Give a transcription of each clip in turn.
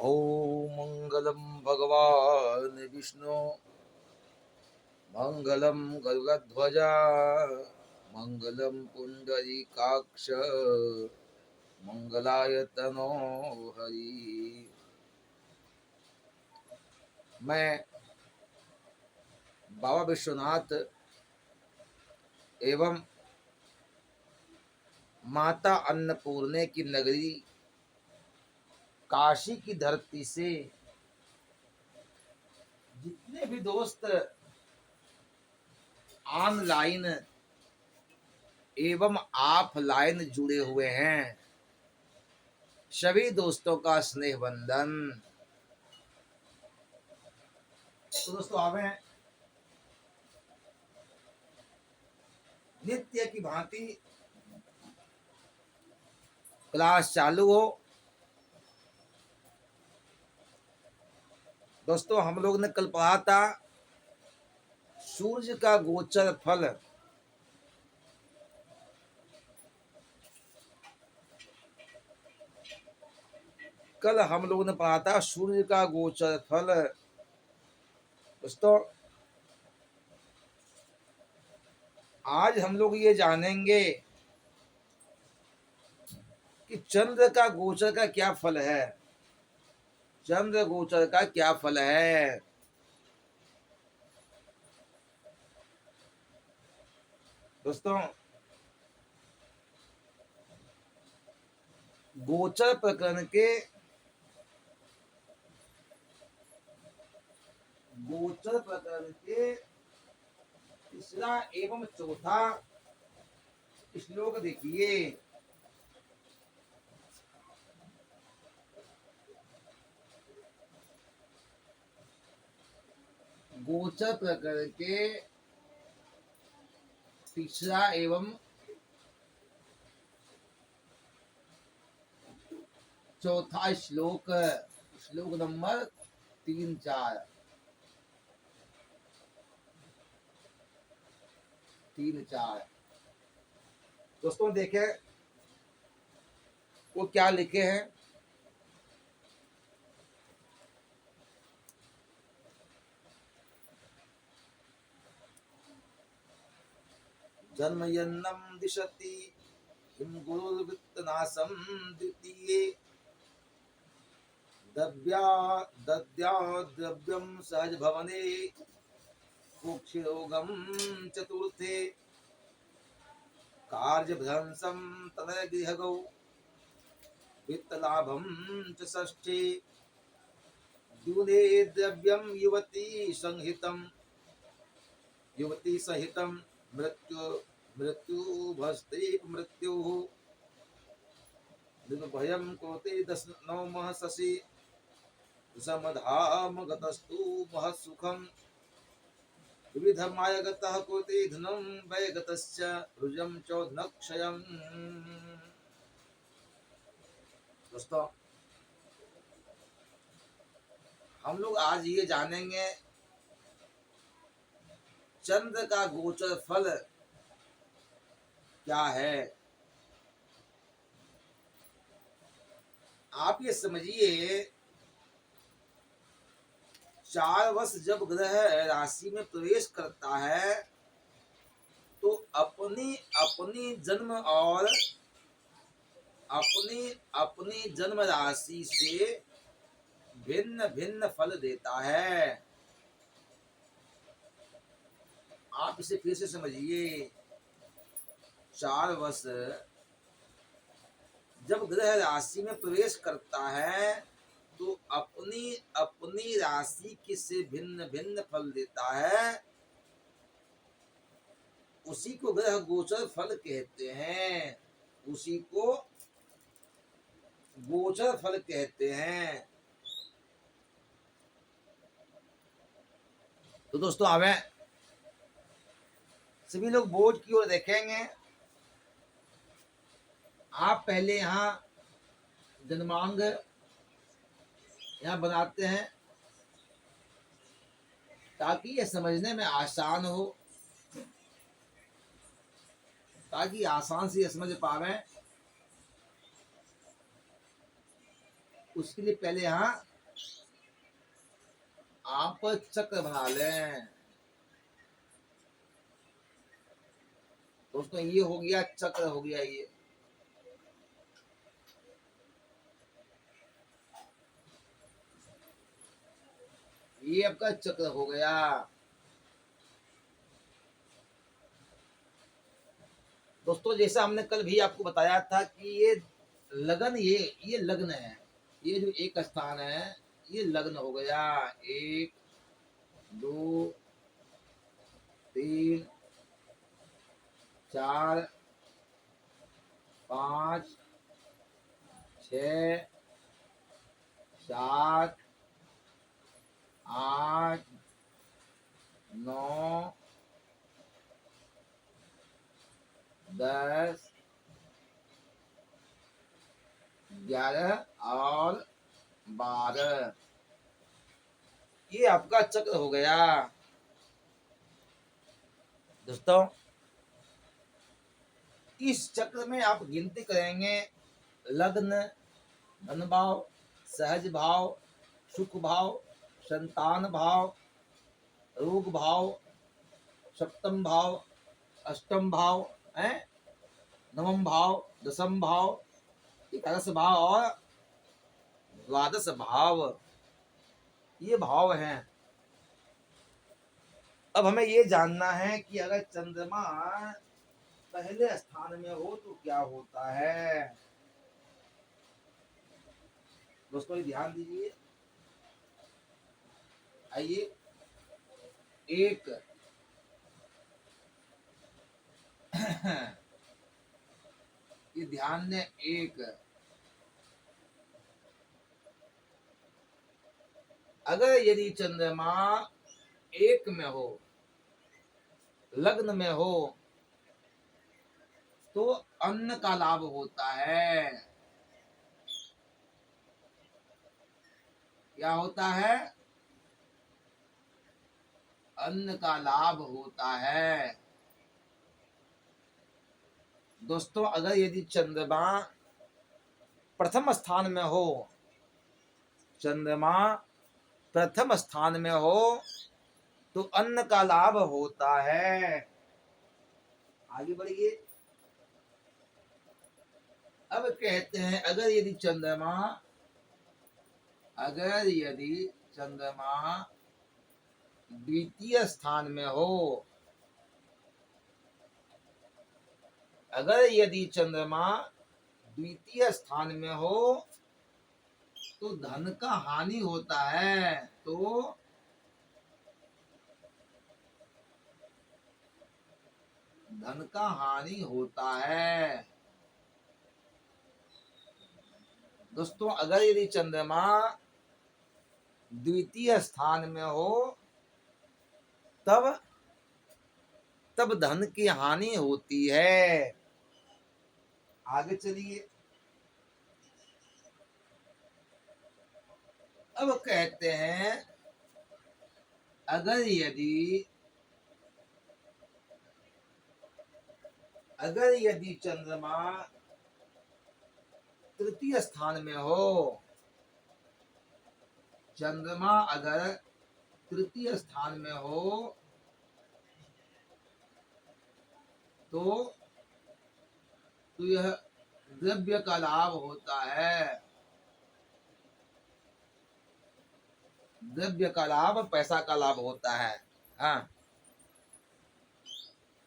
ॐ मङ्गलं भगवान् विष्णु मङ्गलं गरुडध्वज मङ्गलं पुण्डरीकाक्ष मंगलाय तनो हरि। मैं बाबा विश्वनाथ एवं माता अन्नपूर्णे की नगरी काशी की धरती से जितने भी दोस्त ऑनलाइन एवं ऑफलाइन जुड़े हुए हैं, सभी दोस्तों का स्नेह बंधन। तो दोस्तों आवे नित्य की भांति क्लास चालू हो। दोस्तों हम लोग ने कल पढ़ा था सूर्य का गोचर फल। कल हम लोगों ने पढ़ा था सूर्य का गोचर फल। दोस्तों आज हम लोग ये जानेंगे कि चंद्र का गोचर का क्या फल है। चंद्र गोचर का क्या फल है। दोस्तों गोचर प्रकरण के तीसरा एवं चौथा श्लोक देखिए। गोचर प्रकरण के तीसरा एवं चौथा श्लोक, श्लोक नंबर 3-4। दोस्तों देखें वो क्या लिखे हैं। जन्मयन्नं दिशति किं गुरुर्वित्तनाशं द्वितीये दद्याद्द्रव्यं सहज भवने कुक्षिरोगं चतुर्थे कार्यभ्रंशं तनयगृहगौ वित्तलाभं च षष्ठे द्यूने द्रव्यं युवती सहितं मृत्यु मृत्युः निर्भयं कोते 9 शशि समधाम गतस्तु महत्सुखं विविधमाय गतः कोते धनं वैगतश्च रुजं चौधनक्षयम्। दोस्तों हम लोग आज ये जानेंगे चंद्र का गोचर फल क्या है। आप ये समझिए 4 वर्ष जब ग्रह राशि में प्रवेश करता है तो अपनी जन्म और अपनी जन्म राशि से भिन्न भिन्न फल देता है। आप इसे फिर से समझिए 4 वर्ष जब ग्रह राशि में प्रवेश करता है तो अपनी राशि की से भिन्न भिन्न फल देता है। उसी को ग्रह गोचर फल कहते हैं। उसी को गोचर फल कहते हैं। तो दोस्तों हमें सभी लोग बोर्ड की ओर देखेंगे। आप पहले यहाँ जन्मांग यहाँ बनाते हैं ताकि ये समझने में आसान हो, ताकि आसान से ये समझ पावे। उसके लिए पहले यहाँ आप चक्र बना लें। दोस्तों ये हो गया चक्र, हो गया ये आपका चक्र हो गया। दोस्तों जैसा हमने कल भी आपको बताया था कि ये लगन, ये लग्न है। ये जो एक स्थान है ये लग्न हो गया। 1 2 3 4 5 6 7 8 9 10 11 और 12, ये आपका चक्र हो गया। दोस्तों इस चक्र में आप गिनती करेंगे, लग्न, धन भाव, सहज भाव, सुख भाव, संतान भाव, रोग भाव, सप्तम भाव, अष्टम भाव है, नवम भाव, दसम भाव, एकादश भाव और द्वादश भाव, ये भाव हैं। अब हमें ये जानना है कि अगर चंद्रमा पहले स्थान में हो तो क्या होता है। दोस्तों ध्यान दीजिए। आइए, एक ये ध्यान दें, एक अगर यदि चंद्रमा एक में हो, लग्न में हो, तो अन्न का लाभ होता है। क्या होता है? अन्न का लाभ होता है। दोस्तों अगर यदि चंद्रमा प्रथम स्थान में हो, चंद्रमा प्रथम स्थान में हो तो अन्न का लाभ होता है। आगे बढ़िए। अब कहते हैं अगर यदि चंद्रमा द्वितीय स्थान में हो, अगर यदि चंद्रमा द्वितीय स्थान में हो तो धन का हानि होता है। तो धन का हानि होता है। दोस्तों अगर यदि चंद्रमा द्वितीय स्थान में हो तब धन की हानि होती है। आगे चलिए। अब कहते हैं अगर यदि चंद्रमा तृतीय स्थान में हो, चंद्रमा अगर तृतीय स्थान में हो तो यह द्रव्य का लाभ होता है। द्रव्य का लाभ, पैसा का लाभ होता है। हाँ,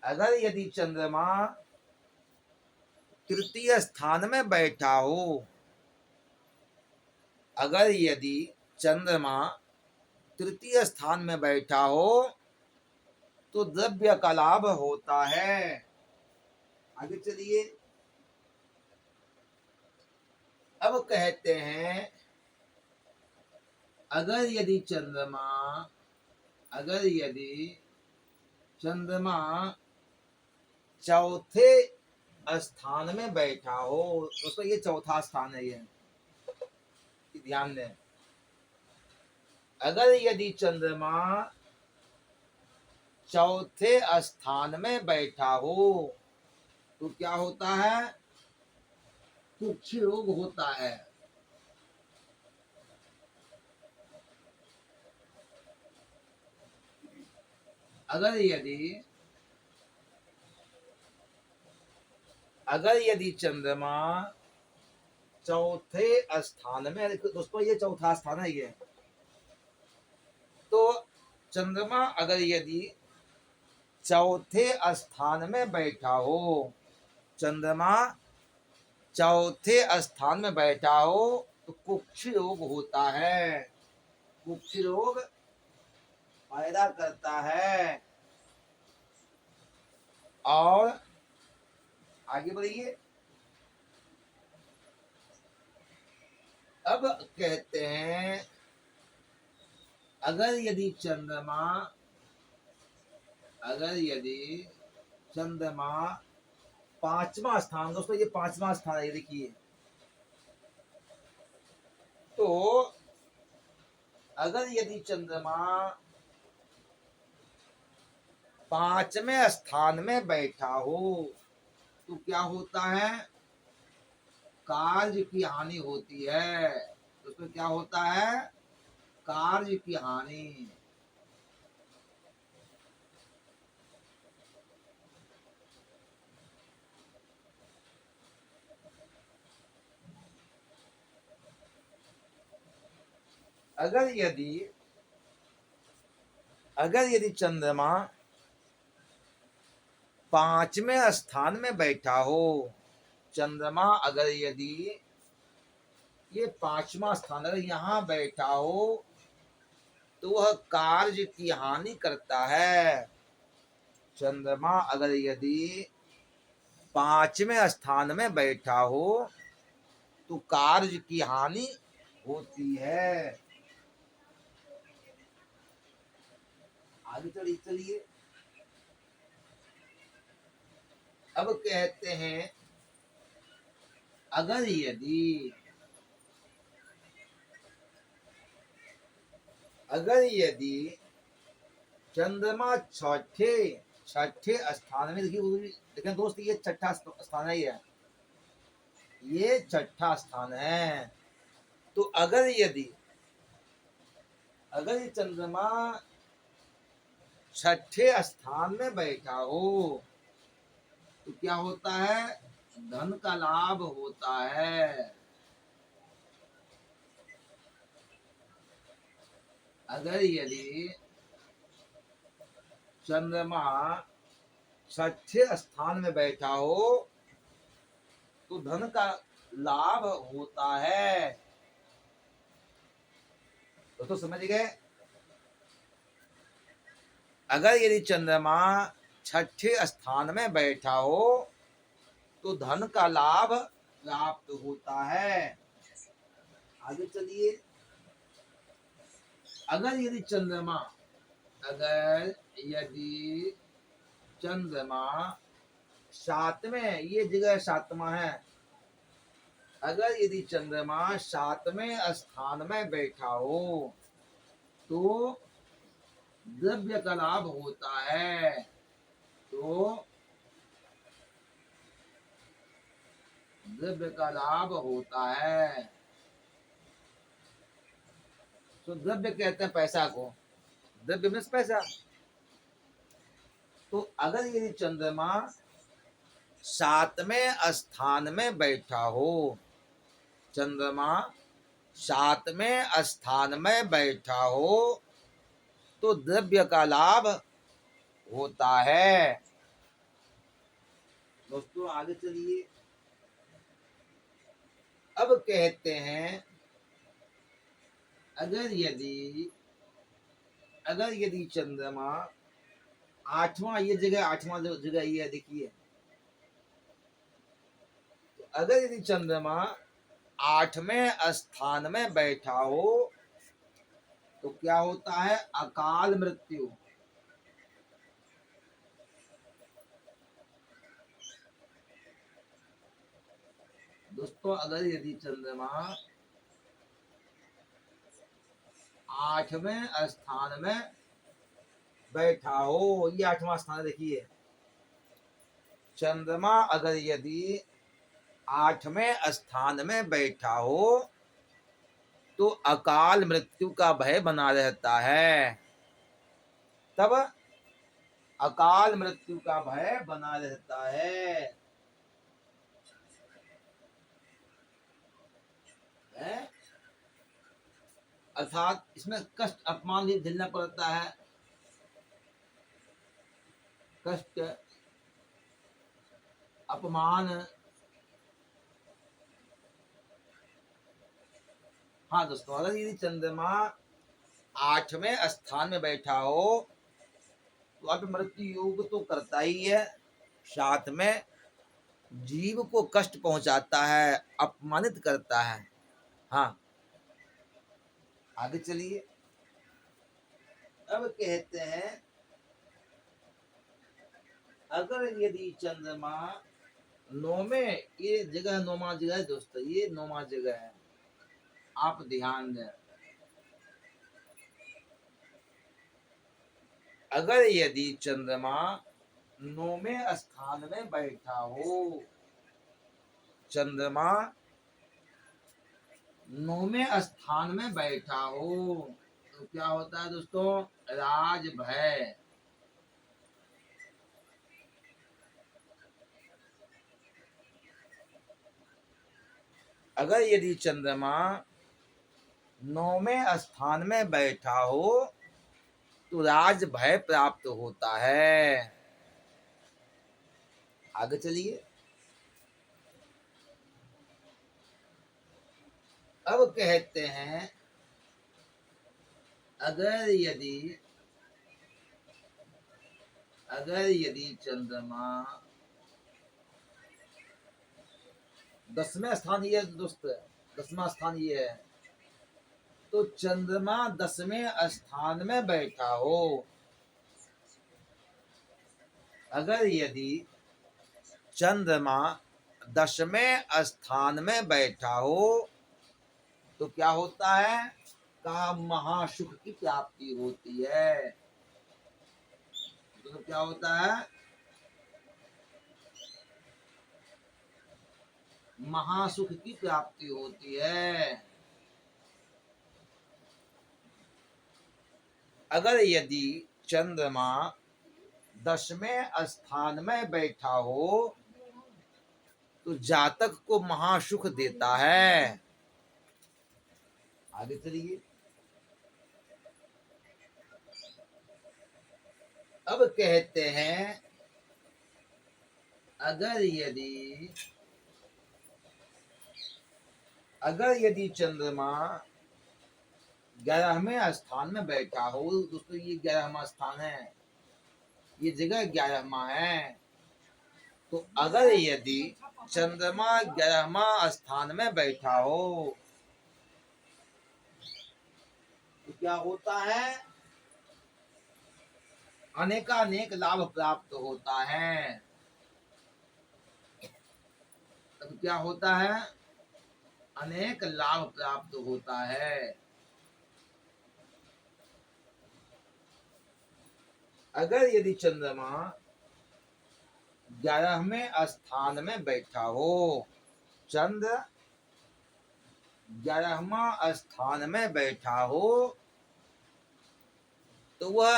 अगर यदि चंद्रमा तृतीय स्थान में बैठा हो, अगर यदि चंद्रमा तृतीय स्थान में बैठा हो तो द्रव्य का लाभ होता है। आगे चलिए। अब कहते हैं अगर यदि चंद्रमा चौथे स्थान में बैठा हो, दोस्तों ये चौथा स्थान है, ये ध्यान दें। अगर यदि चंद्रमा चौथे स्थान में बैठा हो तो क्या होता है? कुछ रोग होता है। अगर यदि अगर यदि चंद्रमा चौथे स्थान में, देखो दोस्तों ये चौथा स्थान है ये, तो चंद्रमा अगर यदि चौथे स्थान में बैठा हो, चंद्रमा चौथे स्थान में बैठा हो तो कुक्ष रोग होता है, कुक्ष रोग पैदा करता है। और आगे बढ़िए। अब कहते हैं अगर यदि चंद्रमा पांचवा स्थान, दोस्तों ये पांचवा स्थान है, ये देखिए, तो अगर यदि चंद्रमा पांचवें स्थान में बैठा हो तो क्या होता है, कार्य की हानि होती है। तो उसमें क्या होता है, कार्य की हानि। अगर यदि चंद्रमा पांचवें स्थान में बैठा हो, चंद्रमा अगर यदि ये पांचवा स्थान अगर यहाँ बैठा हो तो वह कार्य की हानि करता है। चंद्रमा अगर यदि पांचवें स्थान में बैठा हो तो कार्य की हानि होती है। आगे चलिए। अब कहते हैं अगर यदि चंद्रमा छठे स्थान में, देखिए देखें दोस्त, ये छठा स्थान है, ये छठा स्थान है। तो अगर ये चंद्रमा छठे स्थान में बैठा हो तो क्या होता है, धन का लाभ होता है। अगर यदि चंद्रमा छठे स्थान में बैठा हो तो धन का लाभ होता है। तो समझ गए। अगर यदि चंद्रमा छठे स्थान में बैठा हो तो धन का लाभ प्राप्त होता है। आगे चलिए। अगर यदि चंद्रमा सातवें, ये जगह सातवां है, अगर यदि चंद्रमा सातवें स्थान में बैठा हो तो द्रव्य का लाभ होता है। तो द्रव्य का लाभ होता है। तो द्रव्य कहते हैं पैसा को, द्रव्य मीन्स पैसा। तो अगर यदि चंद्रमा सातवें स्थान में बैठा हो, चंद्रमा सातवें स्थान में बैठा हो तो द्रव्य का लाभ होता है। दोस्तों आगे चलिए। अब कहते हैं अगर यदि चंद्रमा आठवां, ये जगह आठवां जगह ये देखिए, तो अगर यदि चंद्रमा आठवें स्थान में बैठा हो तो क्या होता है, अकाल मृत्यु। दोस्तों अगर यदि चंद्रमा आठवें स्थान में बैठा हो, ये आठवां स्थान देखिए, चंद्रमा अगर यदि आठवें स्थान में बैठा हो तो अकाल मृत्यु का भय बना रहता है। तब अकाल मृत्यु का भय बना रहता है? अर्थात इसमें कष्ट अपमान भी झेलना पड़ता है। कष्ट अपमान। हाँ दोस्तों, अगर यदि चंद्रमा 8वें स्थान में बैठा हो तो अब मृत्यु योग तो करता ही है, साथ में जीव को कष्ट पहुंचाता है, अपमानित करता है। हाँ, आगे चलिए। अब कहते हैं अगर यदि चंद्रमा नौवें, ये जगह नौमा जगह है दोस्तों, ये नौमा जगह है, आप ध्यान दें। अगर यदि चंद्रमा 9वें स्थान में बैठा हो, चंद्रमा 9वें स्थान में बैठा हो तो क्या होता है दोस्तों? राज भय। अगर यदि चंद्रमा 9वें स्थान में बैठा हो तो राज भय प्राप्त होता है। आगे चलिए। अब कहते हैं अगर यदि चंद्रमा 10वें स्थान, ये दोस्त 10वां स्थान ये है, तो चंद्रमा 10वें स्थान में बैठा हो, अगर यदि चंद्रमा 10वें स्थान में बैठा हो तो क्या होता है? कहा महासुख की प्राप्ति होती है। तो क्या होता है? महासुख की प्राप्ति होती है। अगर यदि चंद्रमा 10वें स्थान में बैठा हो तो जातक को महासुख देता है। आगे चलिए। अब कहते हैं अगर यदि चंद्रमा 11वें स्थान में बैठा हो, दोस्तों ये 11वां स्थान है, ये जगह 11वां है, तो अगर यदि चंद्रमा 11वां स्थान में बैठा हो तो क्या होता है? अनेकानेक लाभ प्राप्त होता है। तब क्या होता है? अनेक लाभ प्राप्त होता है। अगर यदि चंद्रमा 11वें स्थान में बैठा हो, चंद्र 11वां स्थान में बैठा हो तो वह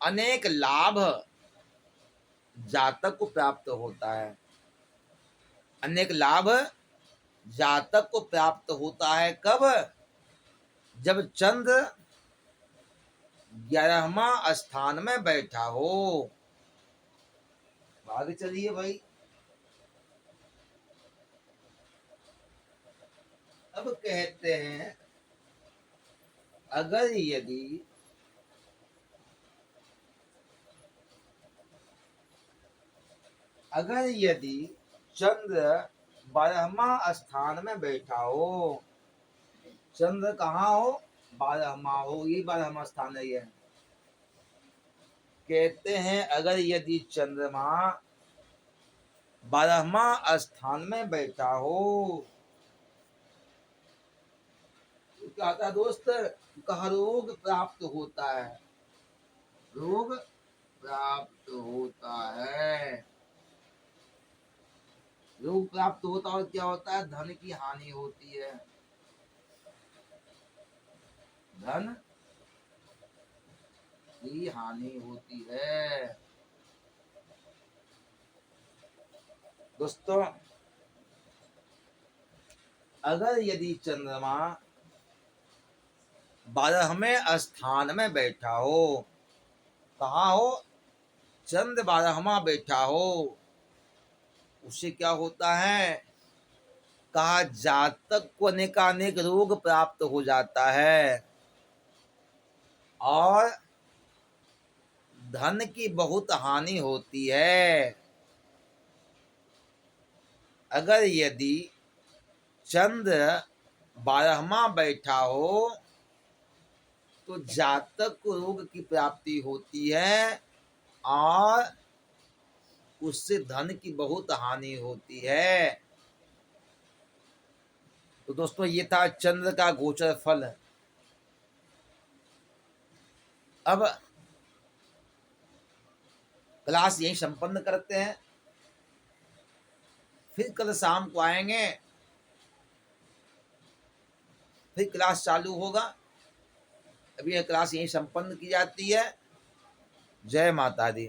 अनेक लाभ जातक को प्राप्त होता है। अनेक लाभ जातक को प्राप्त होता है कब? जब चंद्र 11वां स्थान में बैठा हो। आगे चलिए भाई। अब कहते हैं अगर यदि चंद्र 12वां स्थान में बैठा हो, चंद्र कहाँ हो? 12वां हो, ये 12वां स्थान है। ये कहते हैं अगर यदि चंद्रमा 12वां स्थान में बैठा हो तो क्या होता है दोस्त? कहा रोग प्राप्त होता है। रोग प्राप्त होता है। रोग प्राप्त होता है और क्या होता है? धन की हानि होती है। धन की हानि होती है। दोस्तों, अगर यदि चंद्रमा 12वें स्थान में बैठा हो, कहाँ हो, चंद्र 12वां बैठा हो, उससे क्या होता है, कहा जातक को अनेकानेक रोग प्राप्त हो जाता है और धन की बहुत हानि होती है। अगर यदि चंद्र 12वां बैठा हो तो जातक को रोग की प्राप्ति होती है और उससे धन की बहुत हानि होती है। तो दोस्तों, ये था चंद्र का गोचर फल। अब क्लास यही संपन्न करते हैं, फिर कल शाम को आएंगे, फिर क्लास चालू होगा। अभी यह क्लास यही संपन्न की जाती है। जय माता दी।